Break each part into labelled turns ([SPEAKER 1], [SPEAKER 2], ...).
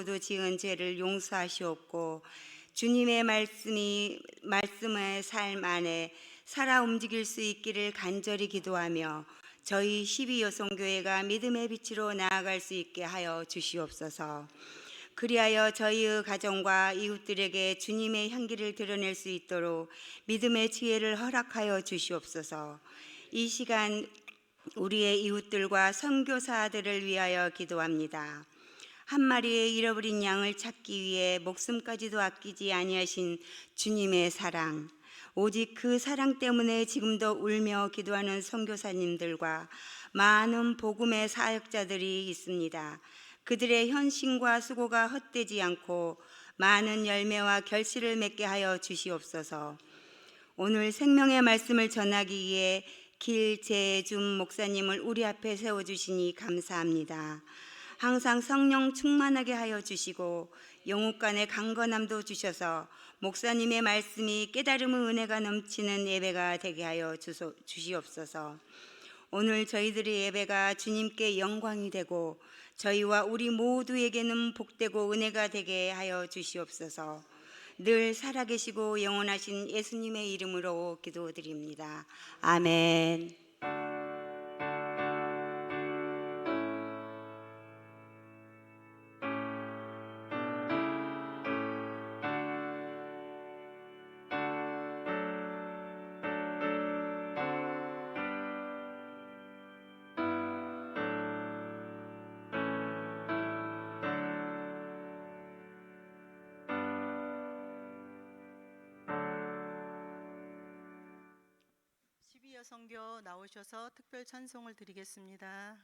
[SPEAKER 1] 모두 지은 죄를 용서하시옵고 주님의 말씀의 삶 안에 살아 움직일 수 있기를 간절히 기도하며 저희 12여성교회가 믿음의 빛으로 나아갈 수 있게 하여 주시옵소서. 그리하여 저희의 가정과 이웃들에게 주님의 향기를 드러낼 수 있도록 믿음의 지혜를 허락하여 주시옵소서. 이 시간 우리의 이웃들과 선교사들을 위하여 기도합니다. 한 마리의 잃어버린 양을 찾기 위해 목숨까지도 아끼지 아니하신 주님의 사랑, 오직 그 사랑 때문에 지금도 울며 기도하는 선교사님들과 많은 복음의 사역자들이 있습니다. 그들의 헌신과 수고가 헛되지 않고 많은 열매와 결실을 맺게 하여 주시옵소서. 오늘 생명의 말씀을 전하기 위해 길재준 목사님을 우리 앞에 세워주시니 감사합니다. 항상 성령 충만하게 하여 주시고 영육간의 강건함도 주셔서 목사님의 말씀이 깨달음의 은혜가 넘치는 예배가 되게 하여 주시옵소서. 오늘 저희들의 예배가 주님께 영광이 되고 저희와 우리 모두에게는 복되고 은혜가 되게 하여 주시옵소서. 늘 살아계시고 영원하신 예수님의 이름으로 기도드립니다. 아멘.
[SPEAKER 2] 12여성교 나오셔서 특별 찬송을 드리겠습니다.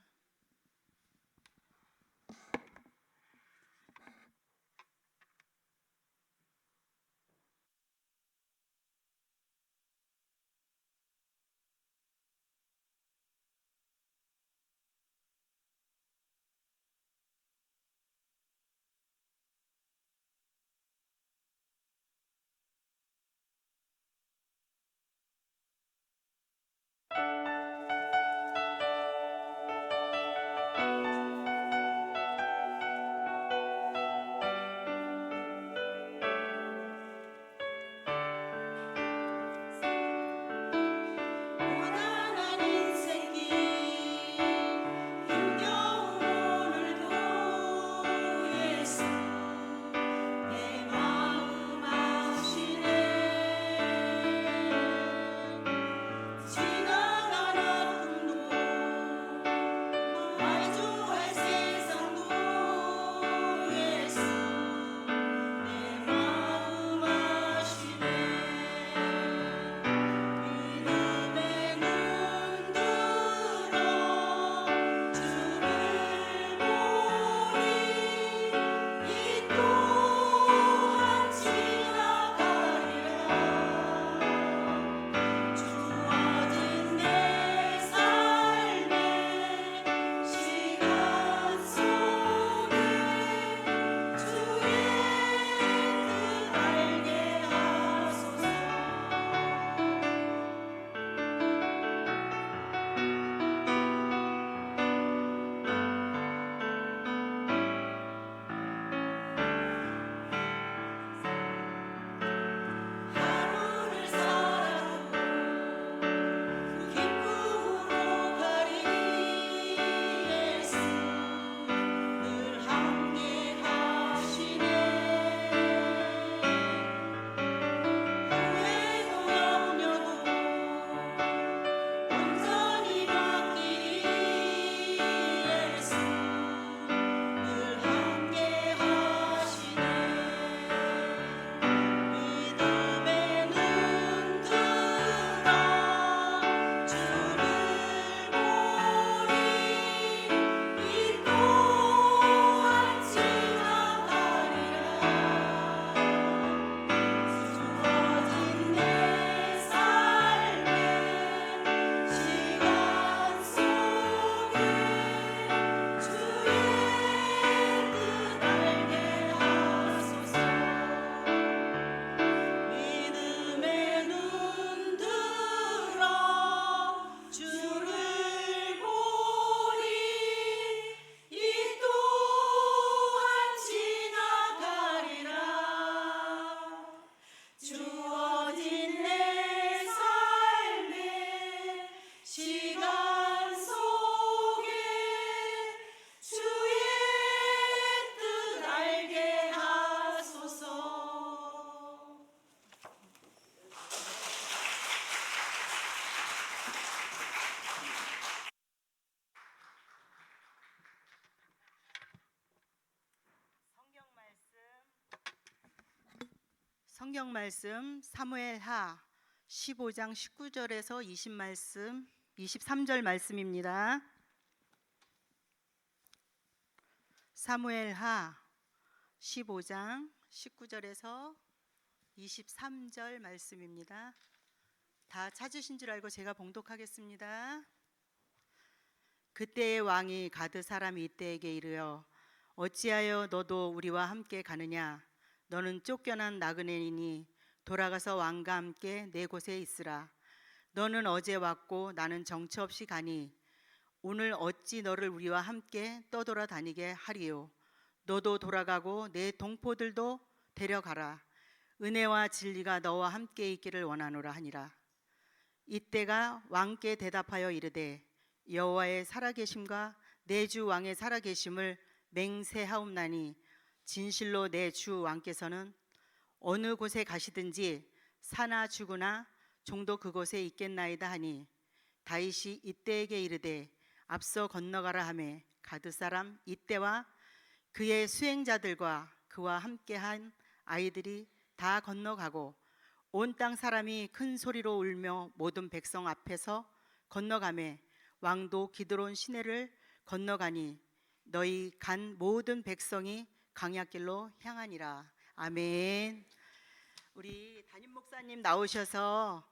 [SPEAKER 2] 성경 말씀 사무엘하 15장 19절에서 23절 말씀입니다. 사무엘하 15장 19절에서 23절 말씀입니다. 다 찾으신 줄 알고 제가 봉독하겠습니다. 그때의 왕이 가드 사람 이때에게 이르러 어찌하여 너도 우리와 함께 가느냐? 너는 쫓겨난 나그네이니 돌아가서 왕과 함께 내 곳에 있으라. 너는 어제 왔고 나는 정처 없이 가니 오늘 어찌 너를 우리와 함께 떠돌아다니게 하리요? 너도 돌아가고 내 동포들도 데려가라. 은혜와 진리가 너와 함께 있기를 원하노라 하니라. 이때가 왕께 대답하여 이르되 여호와의 살아계심과 내 주 왕의 살아계심을 맹세하옵나니 진실로 내 주 왕께서는 어느 곳에 가시든지 사나 죽으나 종도 그곳에 있겠나이다 하니 다윗이 이때에게 이르되 앞서 건너가라 하매 가드 사람 이때와 그의 수행자들과 그와 함께한 아이들이 다 건너가고 온 땅 사람이 큰 소리로 울며 모든 백성 앞에서 건너가매 왕도 기드론 시내를 건너가니 너희 간 모든 백성이 강약길로 향하니라. 아멘. 우리 담임 목사님 나오셔서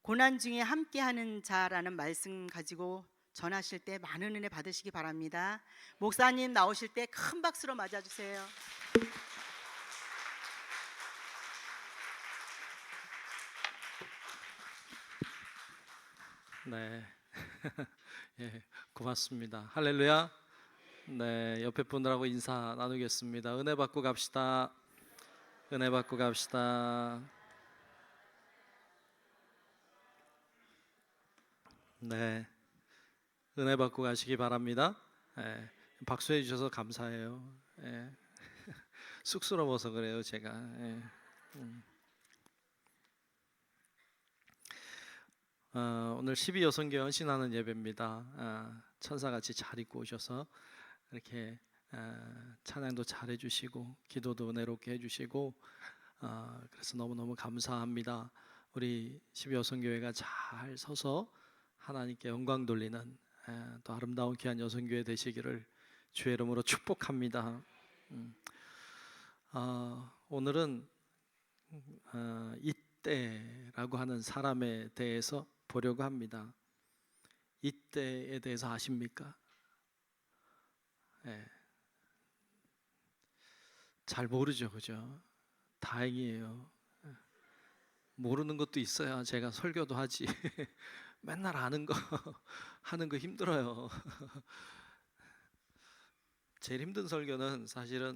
[SPEAKER 2] 고난 중에 함께하는 자라는 말씀 가지고 전하실 때 많은 은혜 받으시기 바랍니다. 목사님 나오실 때 큰 박수로 맞아주세요.
[SPEAKER 3] 네, 예, 고맙습니다. 할렐루야. 네, 옆에 분들하고 인사 나누겠습니다. 은혜 받고 갑시다. 은혜 받고 갑시다. 네, 은혜 받고 가시기 바랍니다. 예, 박수해 주셔서 감사해요. 예, 쑥스러워서 그래요, 제가. 예. 오늘 12여성교 헌신하는 예배입니다. 천사같이 잘 입고 오셔서 이렇게 찬양도 잘 해주시고 기도도 은혜롭게 해주시고 그래서 너무너무 감사합니다. 우리 12여성교회가 잘 서서 하나님께 영광 돌리는 또 아름다운 귀한 여성교회 되시기를 주의 이름으로 축복합니다. 오늘은 이때라고 하는 사람에 대해서 보려고 합니다. 이때에 대해서 아십니까? 네. 잘 모르죠, 그죠? 다행이에요. 모르는 것도 있어야 제가 설교도 하지. 맨날 아는 거 하는 거 힘들어요. 제일 힘든 설교는 사실은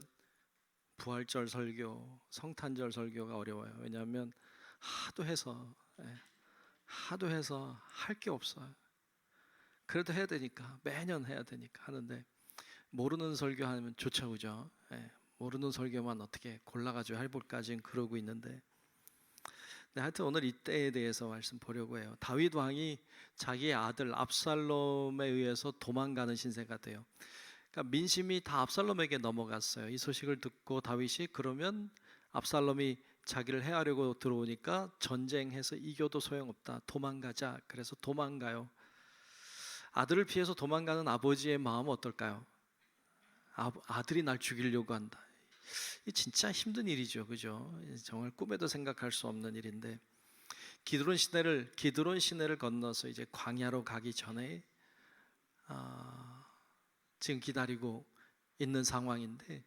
[SPEAKER 3] 부활절 설교, 성탄절 설교가 어려워요. 왜냐하면 하도 해서 할 게 없어요. 그래도 해야 되니까, 매년 해야 되니까 하는데 모르는 설교하면 좋죠, 그죠? 모르는 설교만 어떻게 골라가지고 해볼까 지금 그러고 있는데, 하여튼 오늘 이때에 대해서 말씀 보려고 해요. 다윗 왕이 자기의 아들 압살롬에 의해서 도망가는 신세가 돼요. 그러니까 민심이 다 압살롬에게 넘어갔어요. 이 소식을 듣고 다윗이 그러면 압살롬이 자기를 해하려고 들어오니까 전쟁해서 이겨도 소용없다. 도망가자. 그래서 도망가요. 아들을 피해서 도망가는 아버지의 마음은 어떨까요? 아들이 날 죽이려고 한다. 이 진짜 힘든 일이죠, 그죠? 정말 꿈에도 생각할 수 없는 일인데 기드론 시내를 건너서 이제 광야로 가기 전에 지금 기다리고 있는 상황인데,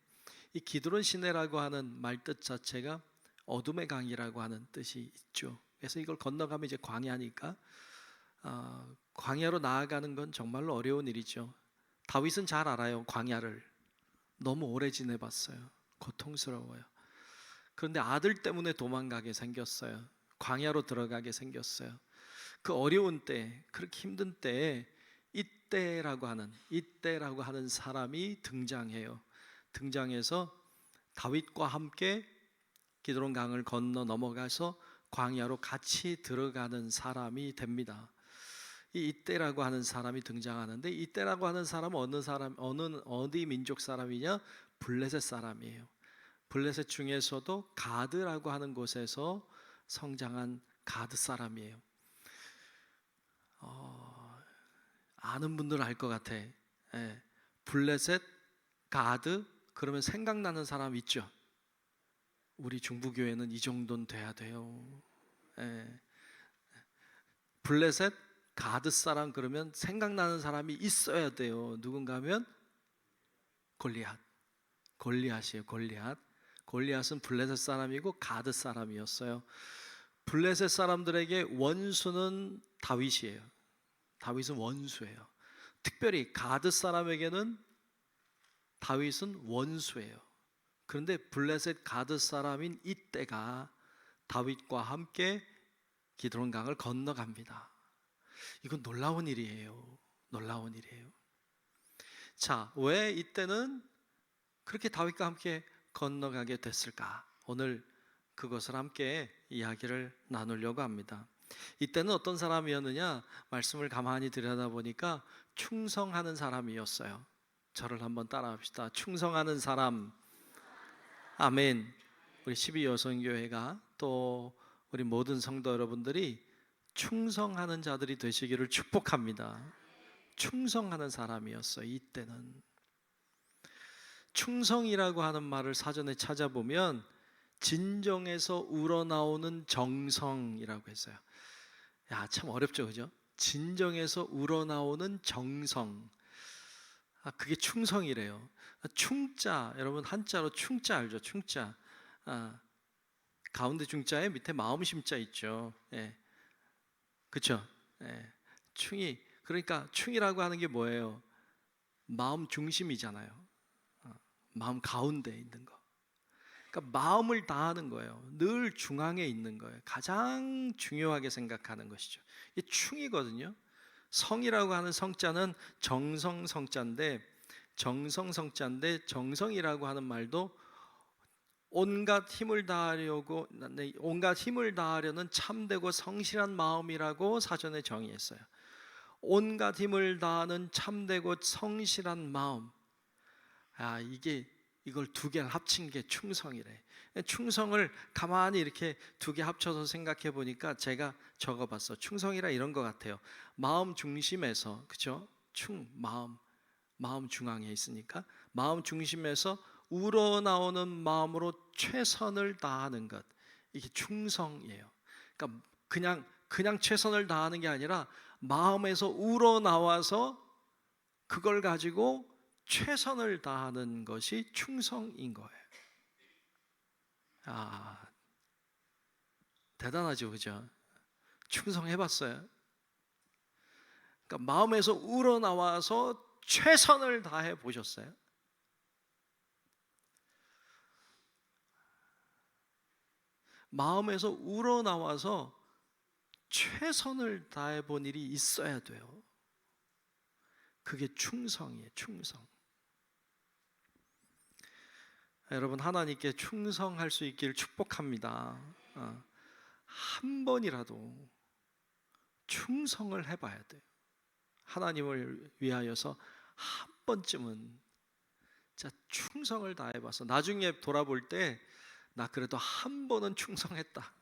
[SPEAKER 3] 이 기드론 시내라고 하는 말뜻 자체가 어둠의 강이라고 하는 뜻이 있죠. 그래서 이걸 건너가면 이제 광야니까 광야로 나아가는 건 정말로 어려운 일이죠. 다윗은 잘 알아요. 광야를 너무 오래 지내봤어요. 고통스러워요. 그런데 아들 때문에 도망가게 생겼어요. 광야로 들어가게 생겼어요. 그 어려운 때, 그렇게 힘든 때에 이때라고 하는 사람이 등장해요. 등장해서 다윗과 함께 기드론 강을 건너 넘어가서 광야로 같이 들어가는 사람이 됩니다. 이 이때라고 하는 사람이 등장하는데, 이때라고 하는 사람은 어디 민족 사람이냐? 블레셋 사람이에요. 블레셋 중에서도 가드라고 하는 곳에서 성장한 가드 사람이에요. 아는 분들은 알 것 같아. 예. 블레셋, 가드 그러면 생각나는 사람 있죠? 우리 중부교회는 이 정도는 돼야 돼요. 예. 블레셋, 가드 사람 그러면 생각나는 사람이 있어야 돼요. 누군가 하면 골리앗. 골리앗이에요. 골리앗. 골리앗은 블레셋 사람이고 가드 사람이었어요. 블레셋 사람들에게 원수는 다윗이에요. 다윗은 원수예요. 특별히 가드 사람에게는 다윗은 원수예요. 그런데 블레셋 가드 사람인 이때가 다윗과 함께 기드론 강을 건너갑니다. 이건 놀라운 일이에요. 놀라운 일이에요. 자, 왜 이때는 그렇게 다윗과 함께 건너가게 됐을까? 오늘 그것을 함께 이야기를 나누려고 합니다. 이때는 어떤 사람이었느냐? 말씀을 가만히 들여다보니까 충성하는 사람이었어요. 저를 한번 따라합시다. 충성하는 사람. 아멘. 우리 12여성교회가 또 우리 모든 성도 여러분들이 충성하는 자들이 되시기를 축복합니다. 충성하는 사람이었어요. 이때는. 충성이라고 하는 말을 사전에 찾아보면 진정에서 우러나오는 정성이라고 했어요. 야, 참 어렵죠, 그죠? 진정에서 우러나오는 정성. 그게 충성이래요. 충자, 여러분 한자로 충자 알죠? 충자. 가운데 중자에 밑에 마음 심자 있죠. 예. 그렇죠? 예. 충이, 그러니까 충이라고 하는 게 뭐예요? 마음 중심이잖아요. 마음 가운데 있는 거. 그러니까 마음을 다하는 거예요. 늘 중앙에 있는 거예요. 가장 중요하게 생각하는 것이죠. 이게 충이거든요. 성이라고 하는 성자는 정성 성자인데, 정성이라고 하는 말도 온갖 힘을 다하려는 참되고 성실한 마음이라고 사전에 정의했어요. 온갖 힘을 다하는 참되고 성실한 마음. 이걸 두 개를 합친 게 충성이래. 충성을 가만히 이렇게 두 개 합쳐서 생각해 보니까 제가 적어봤어. 충성이라 이런 것 같아요. 마음 중심에서, 그렇죠? 마음 중앙에 있으니까 마음 중심에서 우러나오는 마음으로 최선을 다하는 것, 이게 충성이에요. 그러니까 그냥 최선을 다하는 게 아니라 마음에서 우러나와서 그걸 가지고 최선을 다하는 것이 충성인 거예요. 대단하죠, 그죠? 충성해봤어요? 그러니까 마음에서 우러나와서 최선을 다해 보셨어요? 마음에서 우러나와서 최선을 다해 본 일이 있어야 돼요. 그게 충성이에요. 충성. 여러분, 하나님께 충성할 수 있기를 축복합니다. 한 번이라도 충성을 해봐야 돼요. 하나님을 위하여서 한 번쯤은 진짜 충성을 다해봐서 나중에 돌아볼 때 나 그래도 한 번은 충성했다,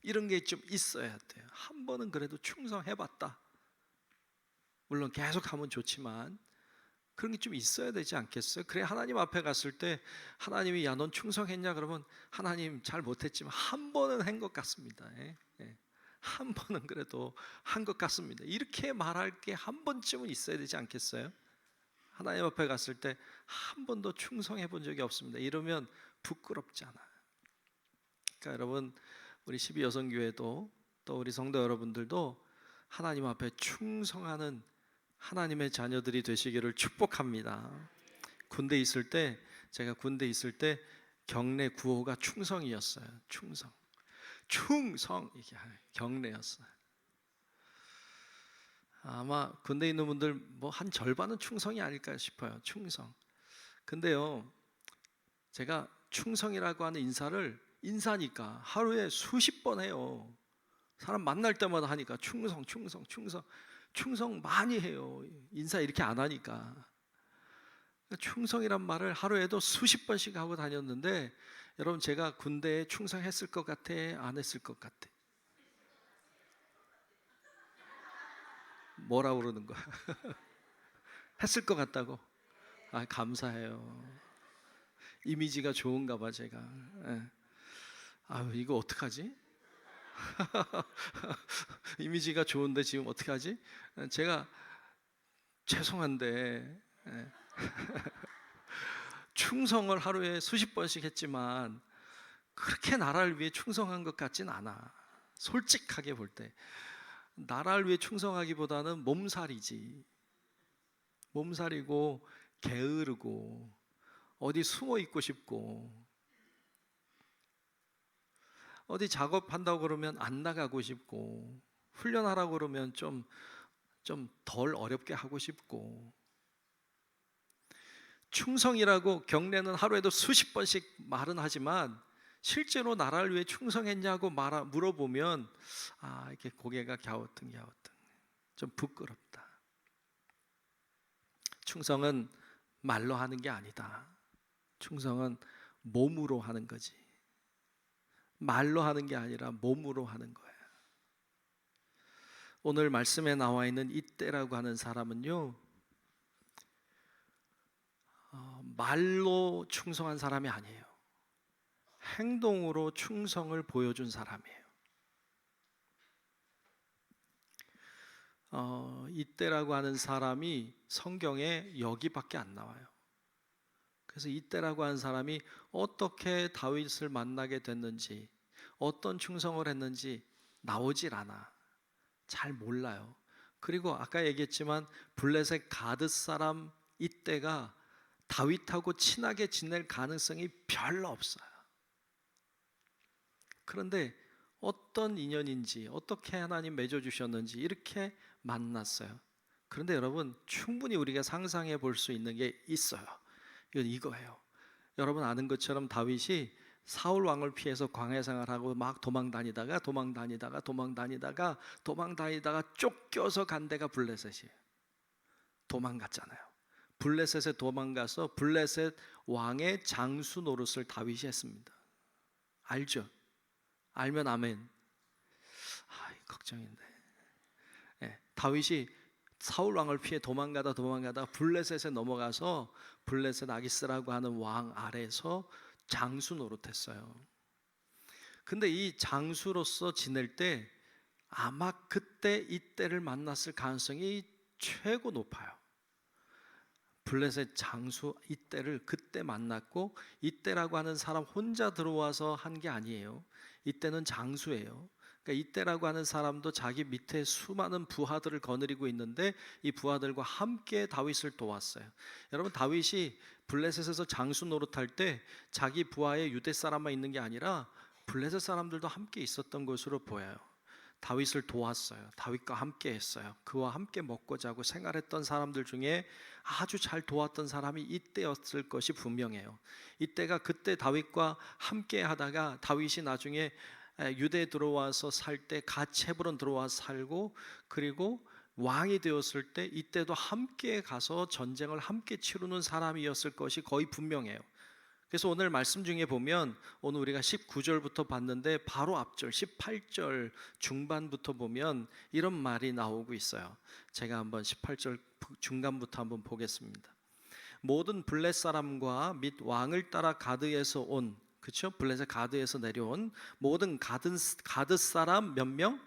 [SPEAKER 3] 이런 게 좀 있어야 돼요. 한 번은 그래도 충성해봤다. 물론 계속 하면 좋지만 그런 게 좀 있어야 되지 않겠어요? 그래, 하나님 앞에 갔을 때 하나님이 야, 넌 충성했냐? 그러면 하나님 잘 못했지만 한 번은 한 것 같습니다. 한 번은 그래도 한 것 같습니다. 이렇게 말할 게 한 번쯤은 있어야 되지 않겠어요? 하나님 앞에 갔을 때 한 번도 충성해 본 적이 없습니다. 이러면 부끄럽잖아요. 그러니까 여러분, 우리 12여성교회도 또 우리 성도 여러분들도 하나님 앞에 충성하는 하나님의 자녀들이 되시기를 축복합니다. 제가 군대 있을 때 경례 구호가 충성이었어요. 충성 이게 경례였어요. 아마 군대에 있는 분들 뭐 한 절반은 충성이 아닐까 싶어요. 충성. 근데요, 제가 충성이라고 하는 인사니까 하루에 수십 번 해요. 사람 만날 때마다 하니까 충성 많이 해요. 인사 이렇게 안 하니까. 충성이란 말을 하루에도 수십 번씩 하고 다녔는데, 여러분 제가 군대에 충성했을 것 같아, 안 했을 것 같아? 뭐라 그러는 거야? 했을 것 같다고? 아, 감사해요. 이미지가 좋은가 봐 제가. 예. 아유, 이거 어떡하지? 이미지가 좋은데 지금 어떡하지? 제가 죄송한데, 예. 충성을 하루에 수십 번씩 했지만 그렇게 나라를 위해 충성한 것 같진 않아. 솔직하게 볼 때 나라를 위해 충성하기보다는 몸살이지. 몸살이고 게으르고 어디 숨어 있고 싶고, 어디 작업한다고 그러면 안 나가고 싶고, 훈련하라고 그러면 좀 덜 어렵게 하고 싶고. 충성이라고 경례는 하루에도 수십 번씩 말은 하지만 실제로 나라를 위해 충성했냐고 물어보면 이렇게 고개가 갸우뚱갸우뚱, 좀 부끄럽다. 충성은 말로 하는 게 아니다. 충성은 몸으로 하는 거지. 말로 하는 게 아니라 몸으로 하는 거야. 오늘 말씀에 나와 있는 이때라고 하는 사람은요, 말로 충성한 사람이 아니에요. 행동으로 충성을 보여준 사람이에요. 이때라고 하는 사람이 성경에 여기밖에 안 나와요. 그래서 이때라고 하는 사람이 어떻게 다윗을 만나게 됐는지, 어떤 충성을 했는지 나오질 않아. 잘 몰라요. 그리고 아까 얘기했지만 블레셋 가드 사람 이때가 다윗하고 친하게 지낼 가능성이 별로 없어요. 그런데 어떤 인연인지, 어떻게 하나님 맺어주셨는지 이렇게 만났어요. 그런데 여러분, 충분히 우리가 상상해 볼 수 있는 게 있어요. 이건 이거예요. 여러분 아는 것처럼 다윗이 사울 왕을 피해서 광야 생활하고 막 도망 다니다가 쫓겨서 간 데가 블레셋이에요. 도망갔잖아요. 블레셋에 도망가서 블레셋 왕의 장수 노릇을 다윗이 했습니다. 알죠? 알면 아멘. 걱정인데. 다윗이 사울 왕을 피해 도망가다 블레셋에 넘어가서 블레셋 아기스라고 하는 왕 아래서 장수 노릇했어요. 근데 이 장수로서 지낼 때 아마 그때 이때를 만났을 가능성이 최고 높아요. 블레셋 장수 이때를 그때 만났고, 이때라고 하는 사람 혼자 들어와서 한 게 아니에요. 이때는 장수예요. 그러니까 이때라고 하는 사람도 자기 밑에 수많은 부하들을 거느리고 있는데 이 부하들과 함께 다윗을 도왔어요. 여러분, 다윗이 블레셋에서 장수 노릇할 때 자기 부하에 유대 사람만 있는 게 아니라 블레셋 사람들도 함께 있었던 것으로 보여요. 다윗을 도왔어요. 다윗과 함께 했어요. 그와 함께 먹고 자고 생활했던 사람들 중에 아주 잘 도왔던 사람이 이때였을 것이 분명해요. 이때가 그때 다윗과 함께 하다가 다윗이 나중에 유대에 들어와서 살 때 같이 헤브론 들어와서 살고, 그리고 왕이 되었을 때 이때도 함께 가서 전쟁을 함께 치르는 사람이었을 것이 거의 분명해요. 그래서 오늘 말씀 중에 보면 오늘 우리가 19절부터 봤는데 바로 앞절 18절 중반부터 보면 이런 말이 나오고 있어요. 제가 한번 18절 중간부터 한번 보겠습니다. 모든 블레 사람과 및 왕을 따라 가드에서 온, 그렇죠? 블레셋 가드에서 내려온 모든 가드 사람 몇 명?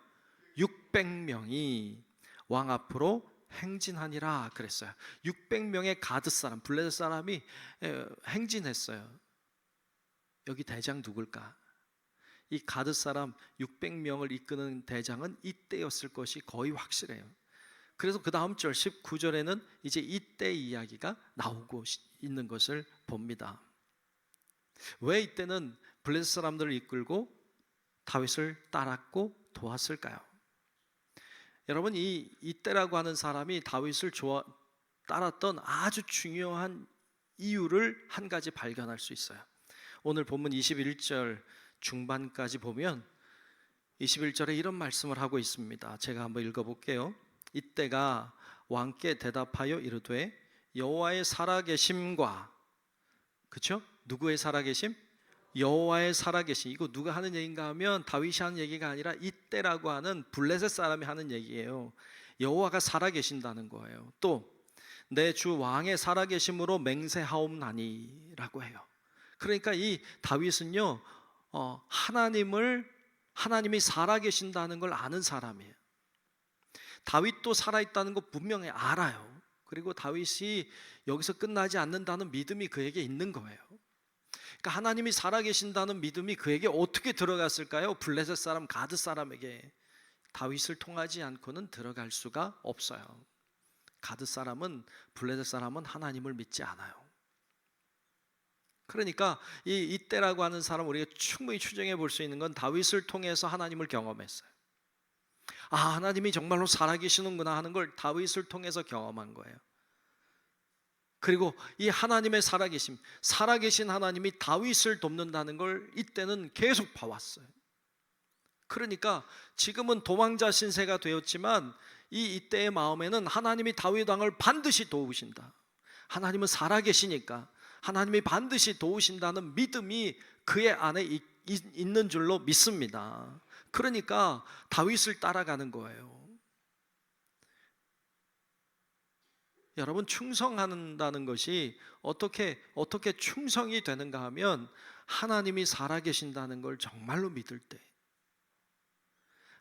[SPEAKER 3] 600명이 왕 앞으로 행진하니라 그랬어요. 600명의 가드 사람, 블레셋 사람이 행진했어요. 여기 대장 누굴까? 이 가드 사람 600명을 이끄는 대장은 이때였을 것이 거의 확실해요. 그래서 그 다음 절 19절에는 이제 이때 이야기가 나오고 있는 것을 봅니다. 왜 이때는 블레셋 사람들을 이끌고 다윗을 따랐고 도왔을까요? 여러분, 이때라고 하는 사람이 다윗을 따랐던 아주 중요한 이유를 한 가지 발견할 수 있어요. 오늘 본문 21절 중반까지 보면 21절에 이런 말씀을 하고 있습니다. 제가 한번 읽어볼게요. 이때가 왕께 대답하여 이르되 여호와의 살아계심과, 그렇죠? 누구의 살아계심? 여호와의 살아계심. 이거 누가 하는 얘기인가 하면 다윗이 하는 얘기가 아니라 이때라고 하는 블레셋 사람이 하는 얘기예요. 여호와가 살아계신다는 거예요. 또 내 주 왕의 살아계심으로 맹세하옵나니라고 해요. 그러니까 이 다윗은요, 하나님이 살아계신다는 걸 아는 사람이에요. 다윗도 살아있다는 거 분명히 알아요. 그리고 다윗이 여기서 끝나지 않는다는 믿음이 그에게 있는 거예요. 그러니까 하나님이 살아계신다는 믿음이 그에게 어떻게 들어갔을까요? 블레셋 사람, 가드 사람에게. 다윗을 통하지 않고는 들어갈 수가 없어요. 가드 사람은, 블레셋 사람은 하나님을 믿지 않아요. 그러니까 이때라고 하는 사람, 우리가 충분히 추정해 볼 수 있는 건 다윗을 통해서 하나님을 경험했어요. 아, 하나님이 정말로 살아계시는구나 하는 걸 다윗을 통해서 경험한 거예요. 그리고 이 하나님의 살아계신 하나님이 다윗을 돕는다는 걸 이때는 계속 봐왔어요. 그러니까 지금은 도망자 신세가 되었지만 이때의 마음에는 하나님이 다윗 왕을 반드시 도우신다, 하나님은 살아계시니까 하나님이 반드시 도우신다는 믿음이 그의 안에 있는 줄로 믿습니다. 그러니까 다윗을 따라가는 거예요. 여러분, 충성한다는 것이 어떻게 충성이 되는가 하면 하나님이 살아계신다는 걸 정말로 믿을 때,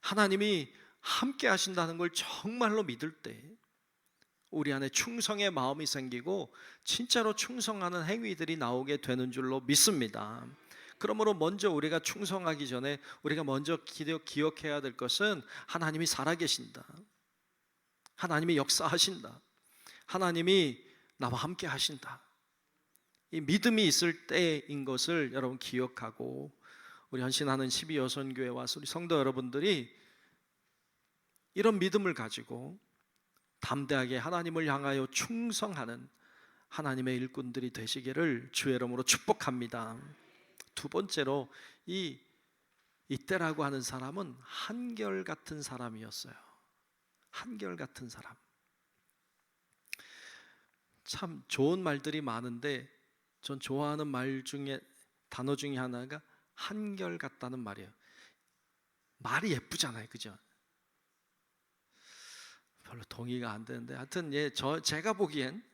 [SPEAKER 3] 하나님이 함께 하신다는 걸 정말로 믿을 때 우리 안에 충성의 마음이 생기고 진짜로 충성하는 행위들이 나오게 되는 줄로 믿습니다. 그러므로 먼저 우리가 충성하기 전에 우리가 먼저 기억해야 될 것은 하나님이 살아계신다, 하나님이 역사하신다, 하나님이 나와 함께 하신다, 이 믿음이 있을 때인 것을 여러분 기억하고, 우리 헌신하는 12여선교회와 우리 성도 여러분들이 이런 믿음을 가지고 담대하게 하나님을 향하여 충성하는 하나님의 일꾼들이 되시기를 주의 이름으로 축복합니다. 두 번째로, 이때라고 하는 사람은 한결같은 사람이었어요. 한결같은 사람. 참 좋은 말들이 많은데 전 좋아하는 말 중에, 단어 중에 하나가 한결같다는 말이에요. 말이 예쁘잖아요, 그죠? 별로 동의가 안 되는데 하여튼 제가 보기엔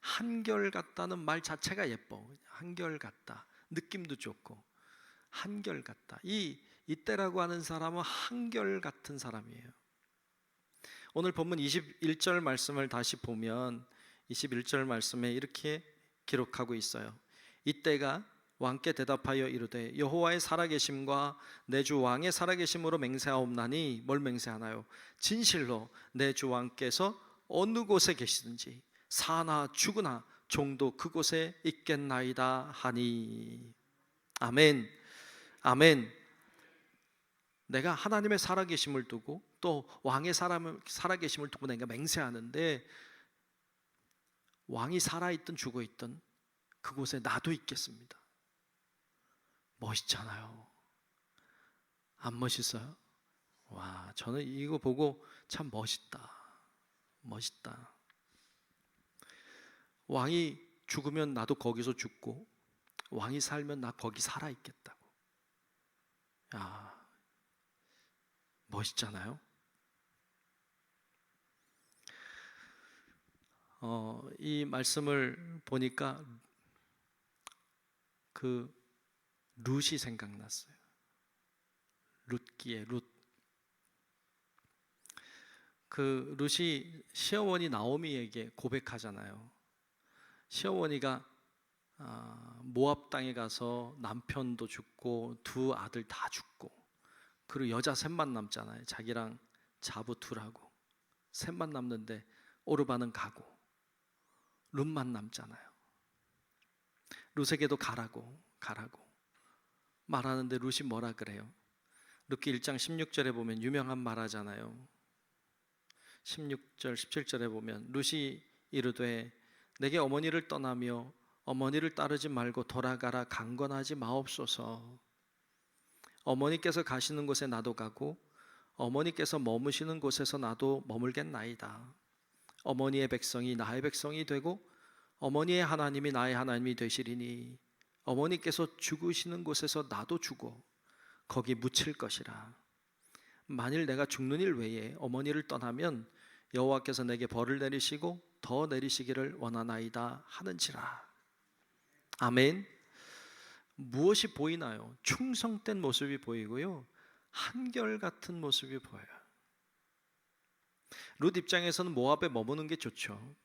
[SPEAKER 3] 한결같다는 말 자체가 예뻐. 한결같다, 느낌도 좋고 한결같다. 이때라고 하는 사람은 한결같은 사람이에요. 오늘 본문 21절 말씀을 다시 보면 21절 말씀에 이렇게 기록하고 있어요. 이때가 왕께 대답하여 이르되 여호와의 살아계심과 내 주 왕의 살아계심으로 맹세하옵나니, 뭘 맹세하나요? 진실로 내 주 왕께서 어느 곳에 계시든지 사나 죽으나 종도 그곳에 있겠나이다 하니. 아멘. 아멘. 내가 하나님의 살아계심을 두고 또 왕의 살아계심을 두고 내가 맹세하는데, 왕이 살아있든 죽어있든 그곳에 나도 있겠습니다. 멋있잖아요. 안 멋있어요? 와, 저는 이거 보고 참 멋있다. 멋있다. 왕이 죽으면 나도 거기서 죽고, 왕이 살면 나 거기 살아있겠다고. 야, 멋있잖아요. 이 말씀을 보니까 그 룻이 생각났어요. 룻기에 룻. 그 룻이 시어머니 나오미에게 고백하잖아요. 시어머니가 모압 땅에 가서 남편도 죽고 두 아들 다 죽고, 그리고 여자 셋만 남잖아요. 자기랑 자부 둘하고 셋만 남는데 오르바는 가고 룻만 남잖아요. 룻에게도 가라고 말하는데 룻이 뭐라 그래요? 룻기 1장 16절에 보면 유명한 말하잖아요. 16절 17절에 보면 룻이 이르되 내게 어머니를 떠나며 어머니를 따르지 말고 돌아가라 강권하지 마옵소서. 어머니께서 가시는 곳에 나도 가고 어머니께서 머무시는 곳에서 나도 머물겠나이다. 어머니의 백성이 나의 백성이 되고 어머니의 하나님이 나의 하나님이 되시리니 어머니께서 죽으시는 곳에서 나도 죽어 거기 묻힐 것이라. 만일 내가 죽는 일 외에 어머니를 떠나면 여호와께서 내게 벌을 내리시고 더 내리시기를 원하나이다 하는지라. 아멘. 무엇이 보이나요? 충성된 모습이 보이고요, 한결같은 모습이 보여요. 룻 입장에서는 모압에 머무는 게 좋죠.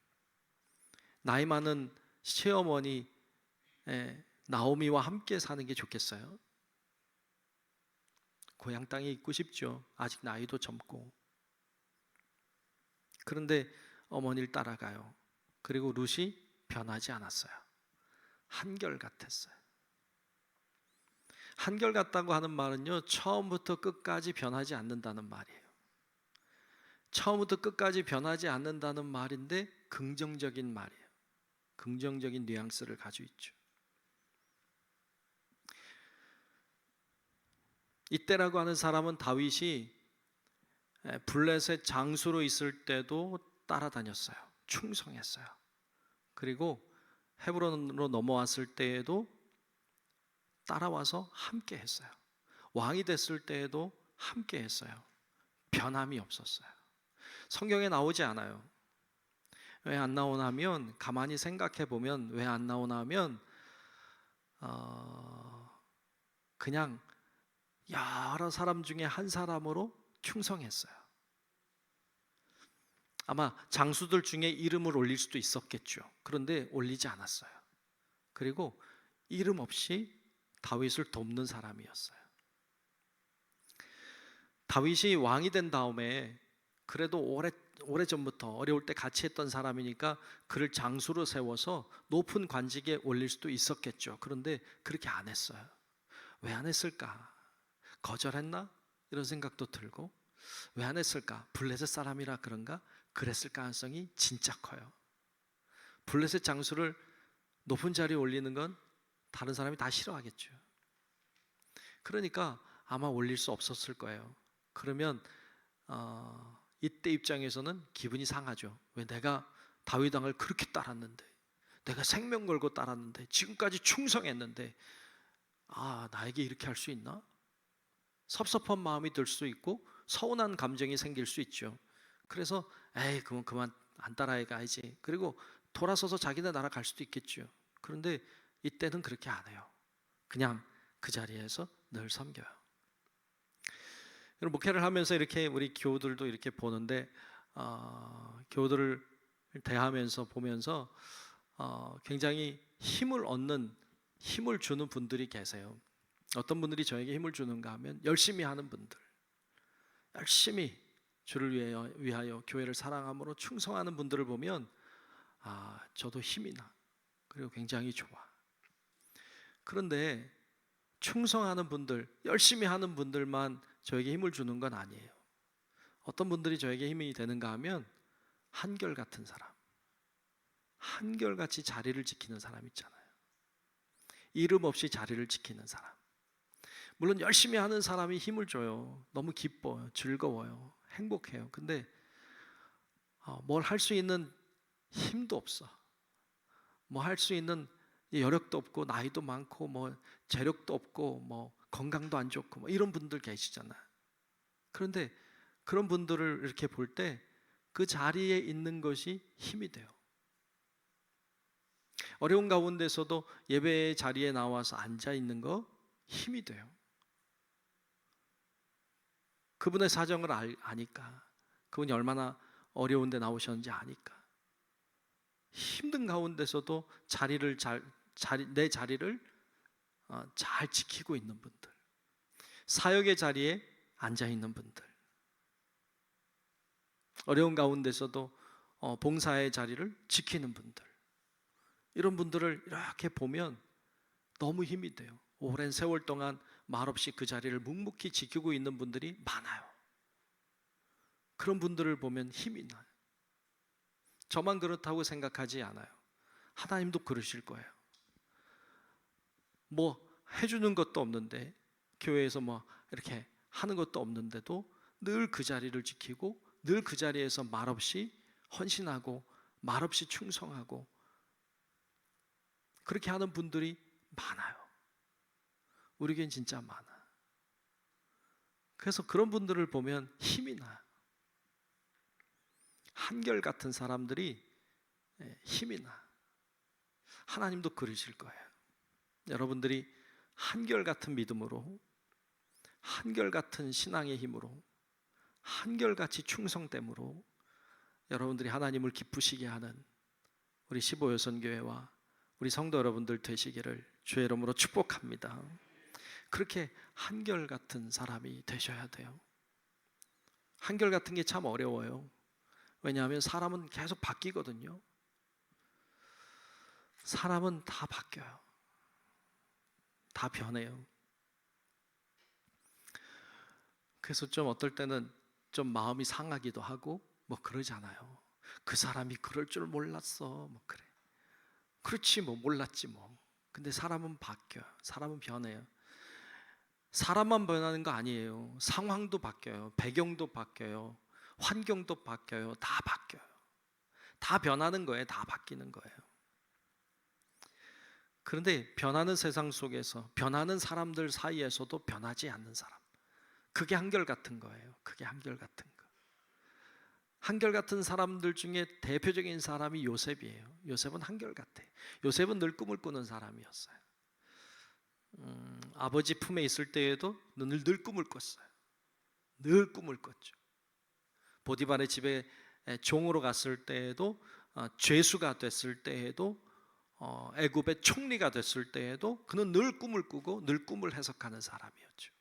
[SPEAKER 3] 나이 많은 시어머니 나오미와 함께 사는 게 좋겠어요? 고향 땅에 있고 싶죠. 아직 나이도 젊고. 그런데 어머니를 따라가요. 그리고 룻이 변하지 않았어요. 한결같았어요. 한결같다고 하는 말은요, 처음부터 끝까지 변하지 않는다는 말이에요. 처음부터 끝까지 변하지 않는다는 말인데 긍정적인 말이에요. 긍정적인 뉘앙스를 가지고 있죠. 이때라고 하는 사람은 다윗이 블레셋 장수로 있을 때도 따라다녔어요. 충성했어요. 그리고 헤브론으로 넘어왔을 때에도 따라와서 함께 했어요. 왕이 됐을 때에도 함께 했어요. 변함이 없었어요. 성경에 나오지 않아요. 왜 안 나오나 하면, 가만히 생각해 보면 왜 안 나오나 하면 그냥 여러 사람 중에 한 사람으로 충성했어요. 아마 장수들 중에 이름을 올릴 수도 있었겠죠. 그런데 올리지 않았어요. 그리고 이름 없이 다윗을 돕는 사람이었어요. 다윗이 왕이 된 다음에 그래도 오래전부터 어려울 때 같이 했던 사람이니까 그를 장수로 세워서 높은 관직에 올릴 수도 있었겠죠. 그런데 그렇게 안 했어요. 왜 안 했을까? 거절했나? 이런 생각도 들고, 왜 안 했을까? 블레셋 사람이라 그런가? 그랬을 가능성이 진짜 커요. 블레셋 장수를 높은 자리에 올리는 건 다른 사람이 다 싫어하겠죠. 그러니까 아마 올릴 수 없었을 거예요. 그러면 이때 입장에서는 기분이 상하죠. 왜 내가 다윗 왕을 그렇게 따랐는데, 내가 생명 걸고 따랐는데, 지금까지 충성했는데, 나에게 이렇게 할 수 있나? 섭섭한 마음이 들 수 있고 서운한 감정이 생길 수 있죠. 그래서 그만 안 따라해 가야지. 그리고 돌아서서 자기네 나라 갈 수도 있겠죠. 그런데 이때는 그렇게 안 해요. 그냥 그 자리에서 늘 섬겨요. 목회를 하면서 이렇게 우리 교우들도 이렇게 보는데, 교우들을 대하면서 보면서 굉장히 힘을 주는 분들이 계세요. 어떤 분들이 저에게 힘을 주는가 하면, 열심히 하는 분들, 열심히 주를 위하여 교회를 사랑함으로 충성하는 분들을 보면 저도 힘이 나. 그리고 굉장히 좋아. 그런데 충성하는 분들, 열심히 하는 분들만 저에게 힘을 주는 건 아니에요. 어떤 분들이 저에게 힘이 되는가 하면, 한결같은 사람, 한결같이 자리를 지키는 사람 있잖아요. 이름 없이 자리를 지키는 사람. 물론 열심히 하는 사람이 힘을 줘요. 너무 기뻐요. 즐거워요. 행복해요. 근데 뭘 할 수 있는 힘도 없어. 뭐 할 수 있는 여력도 없고, 나이도 많고, 뭐 재력도 없고, 뭐 건강도 안 좋고, 뭐 이런 분들 계시잖아요. 그런데 그런 분들을 이렇게 볼 때 그 자리에 있는 것이 힘이 돼요. 어려운 가운데서도 예배의 자리에 나와서 앉아 있는 거 힘이 돼요. 그분의 사정을 아니까, 그분이 얼마나 어려운데 나오셨는지 아니까, 힘든 가운데서도 내 자리를 잘 지키고 있는 분들, 사역의 자리에 앉아 있는 분들, 어려운 가운데서도 봉사의 자리를 지키는 분들, 이런 분들을 이렇게 보면 너무 힘이 돼요. 오랜 세월 동안 말없이 그 자리를 묵묵히 지키고 있는 분들이 많아요. 그런 분들을 보면 힘이 나요. 저만 그렇다고 생각하지 않아요. 하나님도 그러실 거예요. 뭐 해주는 것도 없는데, 교회에서 뭐 이렇게 하는 것도 없는데도 늘 그 자리를 지키고, 늘 그 자리에서 말없이 헌신하고, 말없이 충성하고, 그렇게 하는 분들이 많아요. 우리 교회는 진짜 많아. 그래서 그런 분들을 보면 힘이 나요. 한결같은 사람들이 힘이 나. 하나님도 그러실 거예요. 여러분들이 한결같은 믿음으로, 한결같은 신앙의 힘으로, 한결같이 충성됨으로 여러분들이 하나님을 기쁘시게 하는 우리 15여선교회와 우리 성도 여러분들 되시기를 주의 이름으로 축복합니다. 그렇게 한결같은 사람이 되셔야 돼요. 한결같은 게 참 어려워요. 왜냐하면 사람은 계속 바뀌거든요. 사람은 다 바뀌어요. 다 변해요. 그래서 좀 어떨 때는 좀 마음이 상하기도 하고 뭐 그러잖아요. 그 사람이 그럴 줄 몰랐어. 뭐 그래. 그렇지 뭐 몰랐지 뭐. 근데 사람은 바뀌어요. 사람은 변해요. 사람만 변하는 거 아니에요. 상황도 바뀌어요. 배경도 바뀌어요. 환경도 바뀌어요. 다 바뀌어요. 다 변하는 거예요. 다 바뀌는 거예요. 그런데 변하는 세상 속에서 변하는 사람들 사이에서도 변하지 않는 사람, 그게 한결같은 거예요. 그게 한결같은 거. 한결같은 사람들 중에 대표적인 사람이 요셉이에요. 요셉은 한결같아. 요셉은 늘 꿈을 꾸는 사람이었어요. 아버지 품에 있을 때에도 늘 꿈을 꿨어요. 늘 꿈을 꿨죠. 보디발의 집에 종으로 갔을 때에도, 죄수가 됐을 때에도, 애굽의 총리가 됐을 때에도 그는 늘 꿈을 꾸고 늘 꿈을 해석하는 사람이었죠.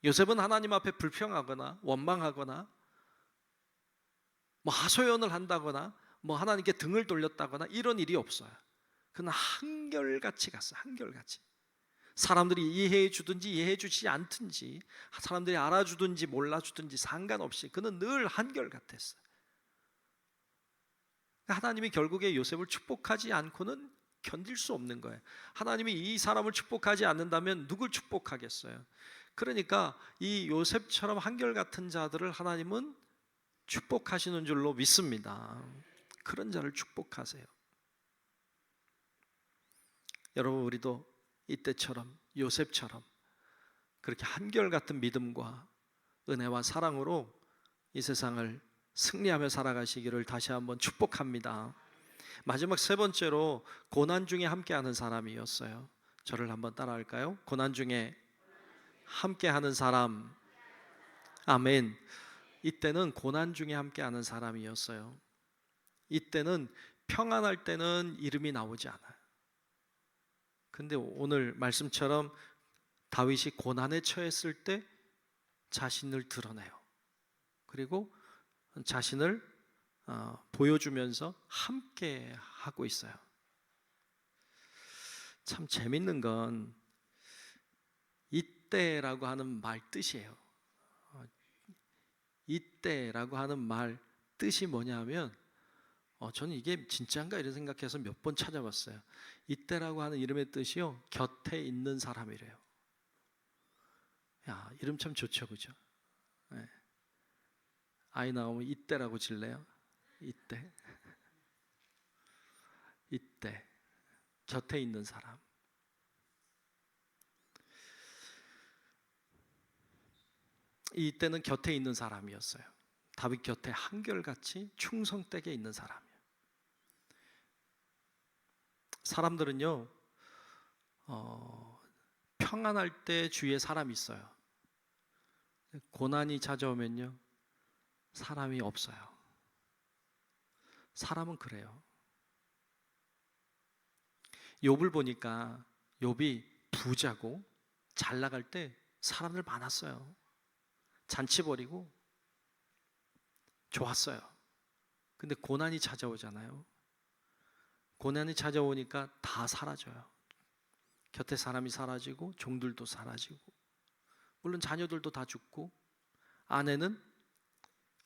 [SPEAKER 3] 요셉은 하나님 앞에 불평하거나 원망하거나 뭐 하소연을 한다거나 뭐 하나님께 등을 돌렸다거나 이런 일이 없어요. 그는 한결같이 갔어요. 한결같이. 사람들이 이해해 주든지 이해해 주지 않든지, 사람들이 알아주든지 몰라주든지 상관없이 그는 늘 한결같았어요. 하나님이 결국에 요셉을 축복하지 않고는 견딜 수 없는 거예요. 하나님이 이 사람을 축복하지 않는다면 누굴 축복하겠어요? 그러니까 이 요셉처럼 한결같은 자들을 하나님은 축복하시는 줄로 믿습니다. 그런 자를 축복하세요. 여러분, 우리도 이때처럼 요셉처럼 그렇게 한결같은 믿음과 은혜와 사랑으로 이 세상을 승리하며 살아가시기를 다시 한번 축복합니다. 마지막 세 번째로 고난 중에 함께하는 사람이었어요. 저를 한번 따라할까요? 고난 중에 함께하는 사람. 아멘. 이때는 고난 중에 함께하는 사람이었어요. 이때는 평안할 때는 이름이 나오지 않아요. 근데 오늘 말씀처럼 다윗이 고난에 처했을 때 자신을 드러내요. 그리고 자신을 보여주면서 함께 하고 있어요. 참 재밌는 건 이때라고 하는 말 뜻이에요. 이때라고 하는 말 뜻이 뭐냐면 저는 이게 진짜인가 이런 생각해서 몇 번 찾아봤어요. 이때라고 하는 이름의 뜻이요, 곁에 있는 사람이래요. 야, 이름 참 좋죠, 그죠? 네. 아이 나오면 이때라고 질래요? 이때. 이때. 곁에 있는 사람. 이때는 곁에 있는 사람이었어요. 다윗 곁에 한결같이 충성되게 있는 사람이에요. 사람들은요, 평안할 때 주위에 사람이 있어요. 고난이 찾아오면요, 사람이 없어요. 사람은 그래요. 욥을 보니까 욥이 부자고 잘 나갈 때 사람들 많았어요. 잔치 벌이고 좋았어요. 근데 고난이 찾아오잖아요. 고난이 찾아오니까 다 사라져요. 곁에 사람이 사라지고 종들도 사라지고, 물론 자녀들도 다 죽고, 아내는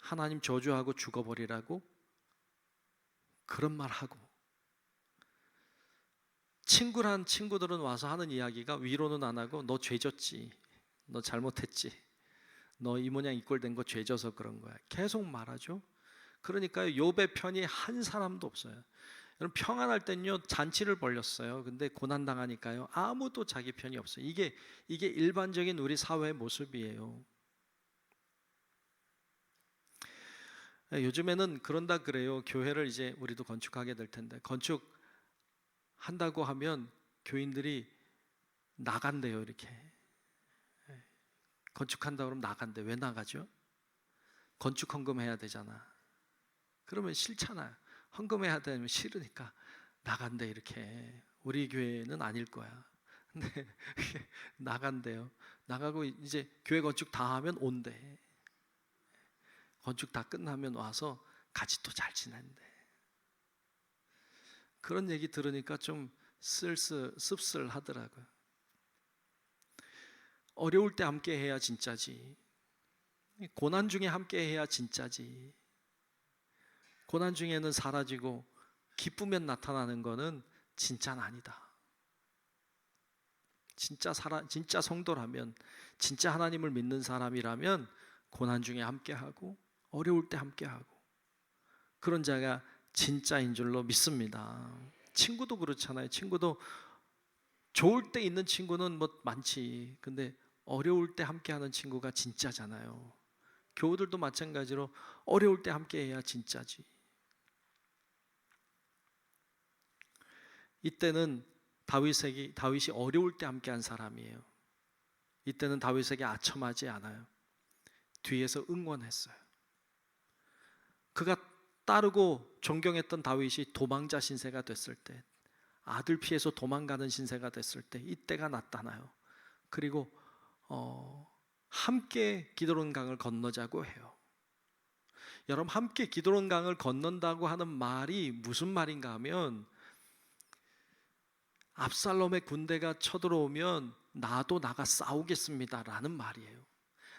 [SPEAKER 3] 하나님 저주하고 죽어버리라고 그런 말 하고, 친구란 친구들은 와서 하는 이야기가 위로는 안 하고 너 죄졌지, 너 잘못했지, 너 이 모양 이 꼴 된 거 죄져서 그런 거야, 계속 말하죠. 그러니까 욥의 편이 한 사람도 없어요. 여러분 평안할 땐요 잔치를 벌렸어요. 근데 고난 당하니까요 아무도 자기 편이 없어요. 이게 일반적인 우리 사회의 모습이에요. 요즘에는 그런다 그래요. 교회를 이제 우리도 건축하게 될 텐데 건축한다고 하면 교인들이 나간대요. 이렇게 건축한다 그러면 나간대. 왜 나가죠? 건축 헌금해야 되잖아. 그러면 싫잖아요. 헌금해야 되면 싫으니까 나간대. 이렇게 우리 교회는 아닐 거야. 근데 나간대요. 나가고 이제 교회 건축 다 하면 온대. 건축 다 끝나면 와서 같이 또 잘 지낸대. 그런 얘기 들으니까 좀 씁쓸하더라고요. 어려울 때 함께 해야 진짜지. 고난 중에 함께 해야 진짜지. 고난 중에는 사라지고 기쁘면 나타나는 거는 진짜는 아니다. 진짜 성도라면, 진짜 하나님을 믿는 사람이라면 고난 중에 함께하고 어려울 때 함께하고 그런 자가 진짜인 줄로 믿습니다. 친구도 그렇잖아요. 친구도 좋을 때 있는 친구는 뭐 많지. 근데 어려울 때 함께하는 친구가 진짜잖아요. 교우들도 마찬가지로 어려울 때 함께해야 진짜지. 이때는 다윗이 어려울 때 함께한 사람이에요. 이때는 다윗에게 아첨하지 않아요. 뒤에서 응원했어요. 그가 따르고 존경했던 다윗이 도망자 신세가 됐을 때, 아들 피해서 도망가는 신세가 됐을 때 이때가 나타나요. 그리고 함께 기드론 강을 건너자고 해요. 여러분, 함께 기드론 강을 건넌다고 하는 말이 무슨 말인가 하면, 압살롬의 군대가 쳐들어오면 나도 나가 싸우겠습니다 라는 말이에요.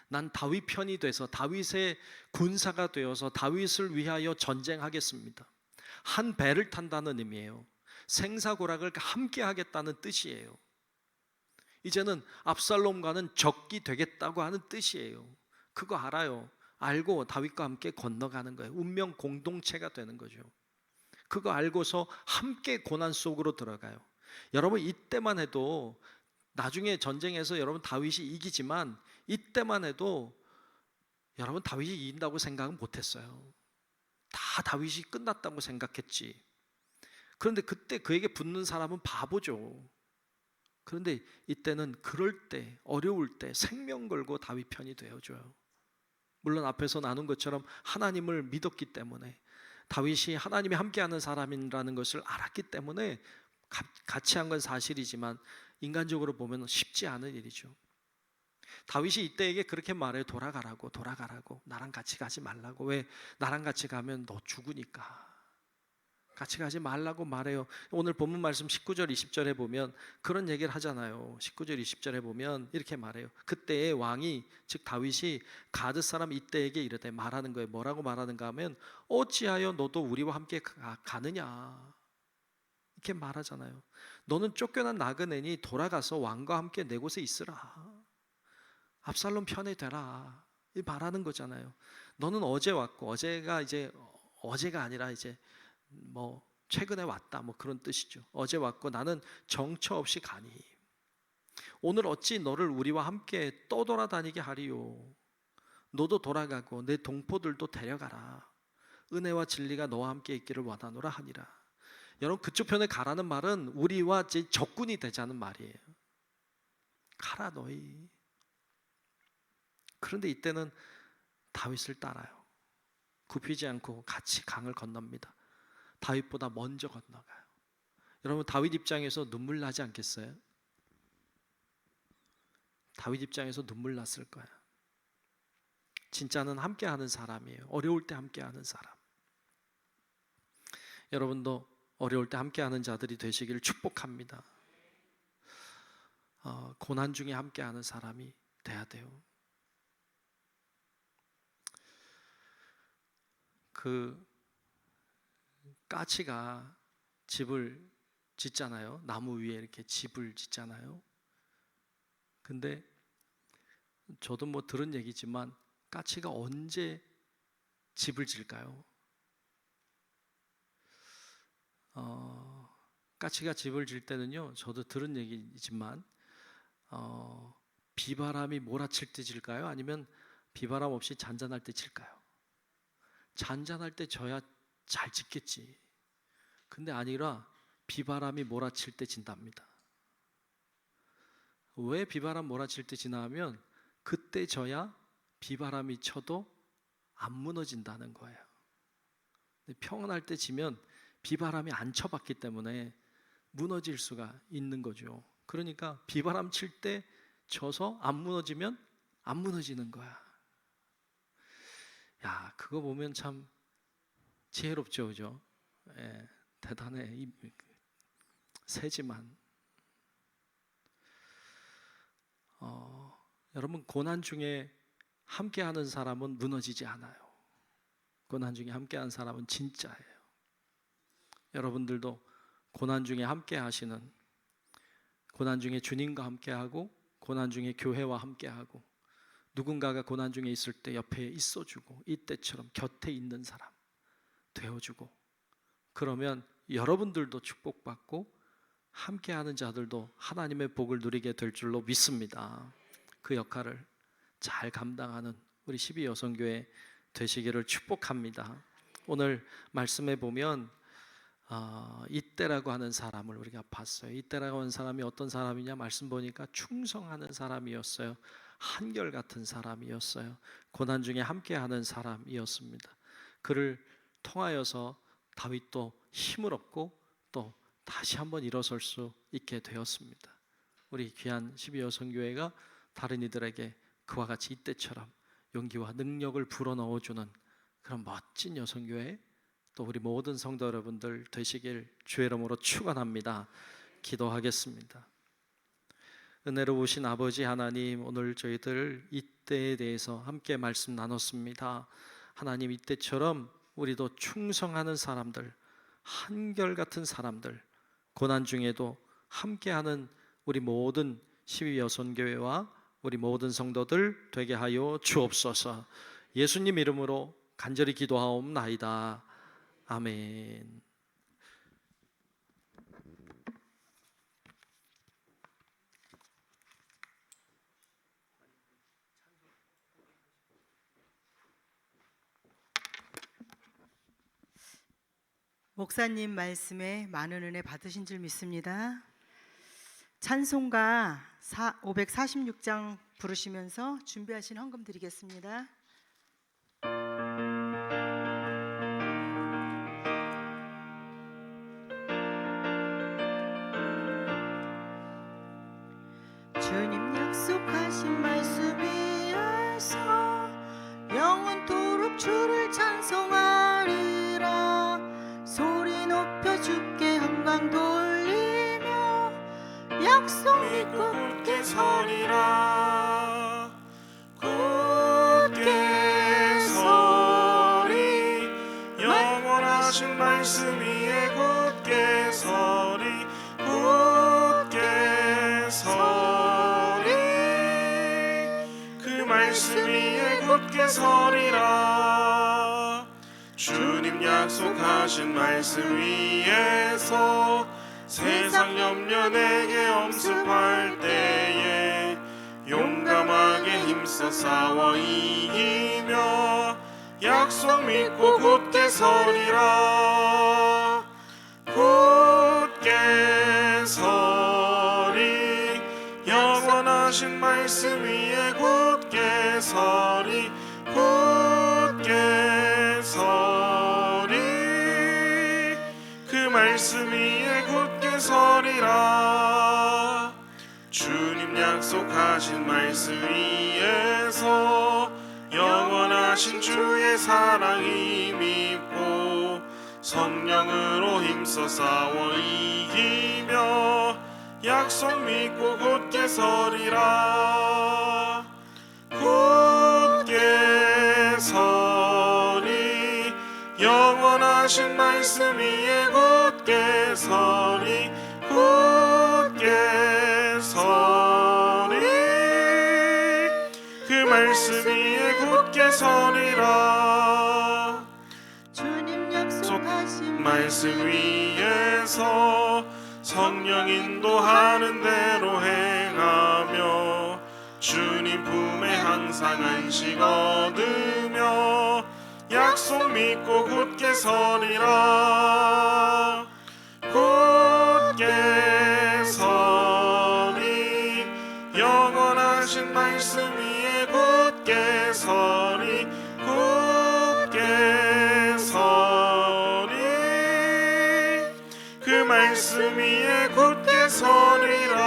[SPEAKER 3] 난 다윗 편이 돼서, 다윗의 군사가 되어서 다윗을 위하여 전쟁하겠습니다. 한 배를 탄다는 의미예요. 생사고락을 함께 하겠다는 뜻이에요. 이제는 압살롬과는 적이 되겠다고 하는 뜻이에요. 그거 알아요. 알고 다윗과 함께 건너가는 거예요. 운명 공동체가 되는 거죠. 그거 알고서 함께 고난 속으로 들어가요. 여러분, 이때만 해도, 나중에 전쟁에서 여러분 다윗이 이기지만 이때만 해도 여러분 다윗이 이긴다고 생각은 못했어요. 다 다윗이 끝났다고 생각했지. 그런데 그때 그에게 붙는 사람은 바보죠. 그런데 이때는 그럴 때, 어려울 때 생명 걸고 다윗 편이 되어줘요. 물론 앞에서 나눈 것처럼 하나님을 믿었기 때문에, 다윗이 하나님이 함께하는 사람이라는 것을 알았기 때문에 같이 한 건 사실이지만 인간적으로 보면 쉽지 않은 일이죠. 다윗이 이때에게 그렇게 말해요. 돌아가라고, 나랑 같이 가지 말라고. 왜? 나랑 같이 가면 너 죽으니까 같이 가지 말라고 말해요. 오늘 본문 말씀 19절 20절에 보면 그런 얘기를 하잖아요. 19절 20절에 보면 이렇게 말해요. 그때의 왕이, 즉 다윗이 가드 사람 이때에게 이르되, 말하는 거예요. 뭐라고 말하는가 하면, 어찌하여 너도 우리와 함께 가느냐, 이렇게 말하잖아요. 너는 쫓겨난 나그네니 돌아가서 왕과 함께 내 곳에 있으라. 압살롬 편에 되라. 이 말하는 거잖아요. 너는 어제 왔고, 어제가 아니라 이제 뭐 최근에 왔다, 뭐 그런 뜻이죠. 어제 왔고 나는 정처 없이 가니 오늘 어찌 너를 우리와 함께 떠돌아다니게 하리요. 너도 돌아가고 내 동포들도 데려가라. 은혜와 진리가 너와 함께 있기를 원하노라 하니라. 여러분, 그쪽 편에 가라는 말은 우리와 제 적군이 되자는 말이에요. 가라 너희. 그런데 이때는 다윗을 따라요. 굽히지 않고 같이 강을 건넙니다. 다윗보다 먼저 건너가요. 여러분, 다윗 입장에서 눈물 나지 않겠어요? 다윗 입장에서 눈물 났을 거예요. 진짜는 함께하는 사람이에요. 어려울 때 함께하는 사람. 여러분도 어려울 때 함께하는 자들이 되시기를 축복합니다. 고난 중에 함께하는 사람이 돼야 돼요. 그 까치가 집을 짓잖아요. 나무 위에 이렇게 집을 짓잖아요. 근데 저도 뭐 들은 얘기지만 까치가 언제 집을 질까요? 까치가 집을 질 때는요, 저도 들은 얘기지만 비바람이 몰아칠 때 질까요? 아니면 비바람 없이 잔잔할 때 질까요? 잔잔할 때 져야 잘 짓겠지. 근데 아니라 비바람이 몰아칠 때 진답니다. 왜 비바람 몰아칠 때 지나 하면 그때 져야 비바람이 쳐도 안 무너진다는 거예요. 근데 평온할 때 지면 비바람이 안 쳐봤기 때문에 무너질 수가 있는 거죠. 그러니까 비바람 칠 때 져서 안 무너지면 안 무너지는 거야. 야, 그거 보면 참 지혜롭죠, 그죠? 예, 대단해. 세지만 여러분, 고난 중에 함께하는 사람은 무너지지 않아요. 고난 중에 함께하는 사람은 진짜예요. 여러분들도 고난 중에 함께하시는, 고난 중에 주님과 함께하고, 고난 중에 교회와 함께하고, 누군가가 고난 중에 있을 때 옆에 있어주고, 이때처럼 곁에 있는 사람 되어주고, 그러면 여러분들도 축복받고 함께하는 자들도 하나님의 복을 누리게 될 줄로 믿습니다. 그 역할을 잘 감당하는 우리 12여성교회 되시기를 축복합니다. 오늘 말씀에 보면 이때라고 하는 사람을 우리가 봤어요. 이때라고 하는 사람이 어떤 사람이냐, 말씀 보니까 충성하는 사람이었어요. 한결같은 사람이었어요. 고난 중에 함께하는 사람이었습니다. 그를 통하여서 다윗도 힘을 얻고 또 다시 한번 일어설 수 있게 되었습니다. 우리 귀한 12여성교회가 다른 이들에게 그와 같이 이때처럼 용기와 능력을 불어넣어주는 그런 멋진 여성교회, 또 우리 모든 성도 여러분들 되시길 주의 이름으로 축원합니다. 기도하겠습니다. 은혜로우신 아버지 하나님, 오늘 저희들 이때에 대해서 함께 말씀 나눴습니다. 하나님, 이때처럼 우리도 충성하는 사람들, 한결같은 사람들, 고난 중에도 함께하는 우리 모든 12여선교회와 우리 모든 성도들 되게 하여 주옵소서. 예수님 이름으로 간절히 기도하옵나이다. 아멘.
[SPEAKER 2] 목사님 말씀에 많은 은혜 받으신 줄 믿습니다. 찬송가 546장 부르시면서 준비하신 헌금 드리겠습니다. 주님 약속하신 말씀 위에서 영원토록 주를 찬송하리라. 소리 높여 주께 영광 돌리며 약속 믿고 굳게 서리라. 굳게 서리, 영원하신 말씀 위에 굳게 서리. 굳게 서리, 그 말씀 위에 굳게 서리라. 주님 약속하신 말씀 위에서 세상 염려 내게 엄습할 때에 용감하게 힘써 싸워 이기며 약속 믿고 굳게 서리라. 굳게 서리, 영원하신 말씀 위에 굳게 서리. 굳게 서리, 그 말씀 위에 굳게 서리라. 주님 약속하신 말씀 위에서 영원하신 주의 사랑 힘입고 성령으로 힘써 싸워 이기며 약속 믿고 굳게 서리라. 굳게 서리, 영원하신 말씀 위에 굳게 서리. 굳게 서리, 그 말씀 위에 굳게 서리라. 주님 약속하신
[SPEAKER 4] 말씀 위에서 성령 인도하는 대로 행하며 주님 품에 항상 안식 얻으며 약속 믿고 굳게 서리라. 굳게 서리 영원하신 말씀 위에 굳게 서리. 굳게 서리 그 말씀 위에 굳게 서리라.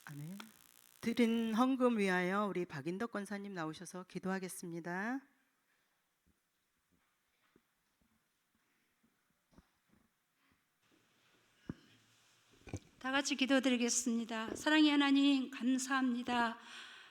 [SPEAKER 2] 아멘. 드린 헌금 위하여 우리 박인덕 권사님 나오셔서 기도하겠습니다.
[SPEAKER 5] 다 같이 기도드리겠습니다. 사랑의 하나님 감사합니다.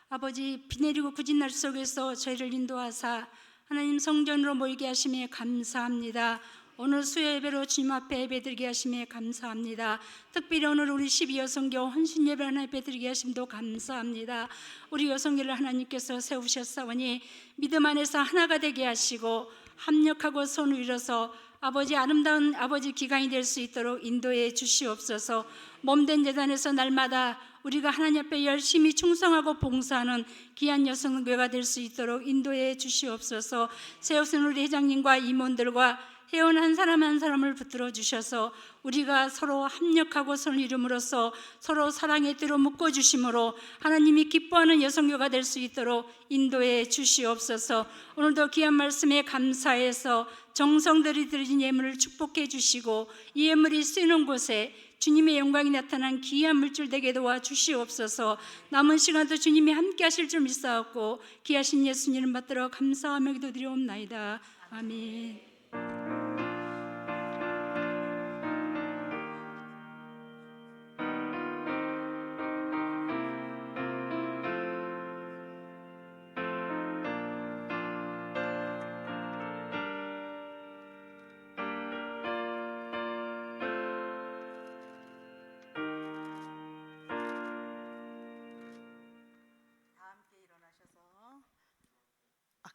[SPEAKER 5] 아버지 비 내리고 굳은 날 속에서 저희를 인도하사 하나님 성전으로 모이게 하심에 감사합니다. 오늘 수요 예배로 주님 앞에 예배드리게 하심에 감사합니다. 특별히 오늘 우리 12여성교 헌신 예배 하나 예배드리게 하심도 감사합니다. 우리 여성교를 하나님께서 세우셨사오니 믿음 안에서 하나가 되게 하시고 합력하고 손을 이뤄서 아버지 아름다운 아버지 기강이 될 수 있도록 인도해 주시옵소서. 몸된 재단에서 날마다 우리가 하나님 앞에 열심히 충성하고 봉사하는 귀한 여성교회가 될 수 있도록 인도해 주시옵소서. 세우신 우리 회장님과 임원들과 회원 한 사람 한 사람을 붙들어 주셔서 우리가 서로 합력하고 손을 이름으로써 서로 사랑의 띠로 묶어주심으로 하나님이 기뻐하는 여성교가 될 수 있도록 인도해 주시옵소서. 오늘도 귀한 말씀에 감사해서 정성들이 드린 예물을 축복해 주시고 이 예물이 쓰이는 곳에 주님의 영광이 나타난 귀한 물줄 되게 도와주시옵소서. 남은 시간도 주님이 함께 하실 줄 믿사옵고 귀하신 예수님을 받들어 감사하며 기도드리옵나이다. 아멘.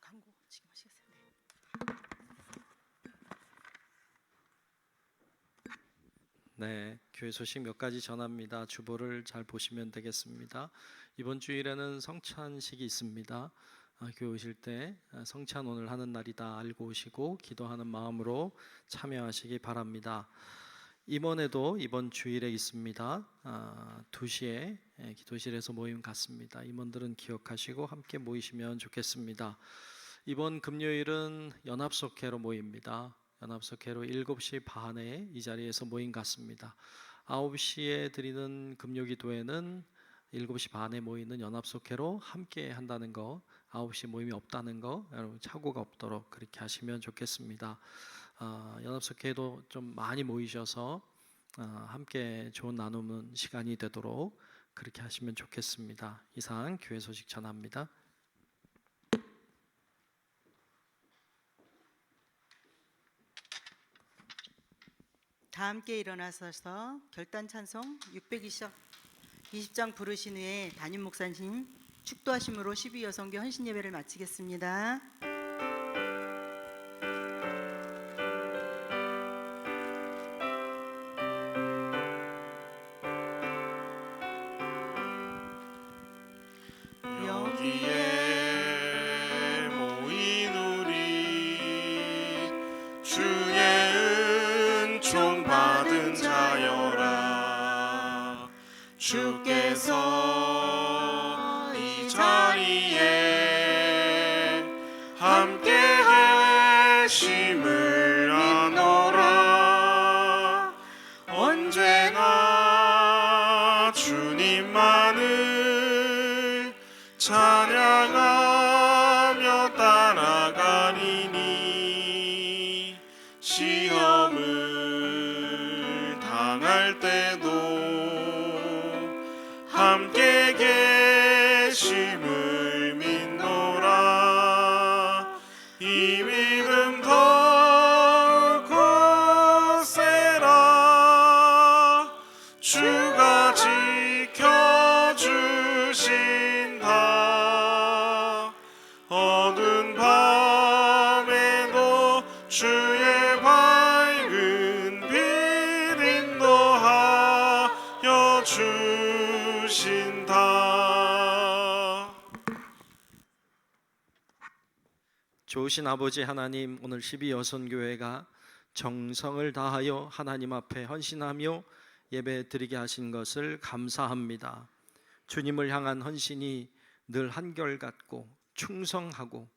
[SPEAKER 2] 광고 지금 하시겠어요?
[SPEAKER 3] 네, 교회 소식 몇 가지 전합니다. 주보를 잘 보시면 되겠습니다. 이번 주일에는 성찬식이 있습니다. 교회 오실 때 성찬 오늘 하는 날이다 알고 오시고 기도하는 마음으로 참여하시기 바랍니다. 임원회도 이번 주일에 있습니다. 2시에 기도실에서 모임 갖습니다. 임원들은 기억하시고 함께 모이시면 좋겠습니다. 이번 금요일은 연합속회로 모입니다. 연합속회로 7시 반에 이 자리에서 모임 갖습니다. 9시에 드리는 금요기도회는 7시 반에 모이는 연합속회로 함께 한다는 거, 9시 모임이 없다는 거 여러분 착오가 없도록 그렇게 하시면 좋겠습니다. 연합속회도 좀 많이 모이셔서 함께 좋은 나누는 시간이 되도록 그렇게 하시면 좋겠습니다. 이상 교회 소식 전합니다.
[SPEAKER 2] 다 함께 일어나셔서 결단 찬송 620장 부르신 후에 담임 목사님 축도하심으로 12여성교 헌신 예배를 마치겠습니다.
[SPEAKER 4] 여기에 모인 우리 주의 은총 받은 자여라. 주께서 이 자리에 함께 계심을 아노라. 언제나 주님만을 찬양하며 따라가리니 시험을 당할 때도 함께 계심을 믿노라. 이 믿음 더욱 굳세라. 주가 지켜주신다. 어두운 밤에도 주 주신다.
[SPEAKER 3] 좋으신 아버지 하나님, 오늘 12여선교회가 정성을 다하여 하나님 앞에 헌신하며 예배 드리게 하신 것을 감사합니다. 주님을 향한 헌신이 늘 한결같고 충성하고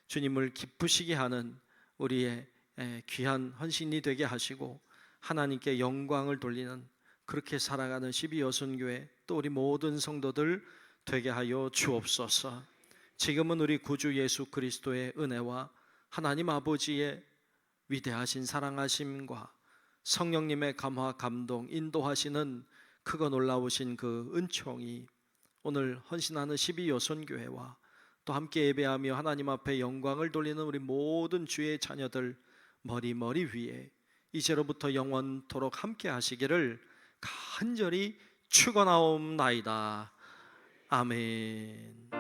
[SPEAKER 3] 주님을 기쁘시게 하는 우리의 귀한 헌신이 되게 하시고 하나님께 영광을 돌리는 그렇게 살아가는 12여선교회 또 우리 모든 성도들 되게 하여 주옵소서. 지금은 우리 구주 예수 그리스도의 은혜와 하나님 아버지의 위대하신 사랑하심과 성령님의 감화 감동 인도하시는 크고 놀라우신 그 은총이 오늘 헌신하는 12여선교회와 또 함께 예배하며 하나님 앞에 영광을 돌리는 우리 모든 주의 자녀들 머리 위에 이제로부터 영원토록 함께 하시기를 간절히 축원하옵나이다. 아멘.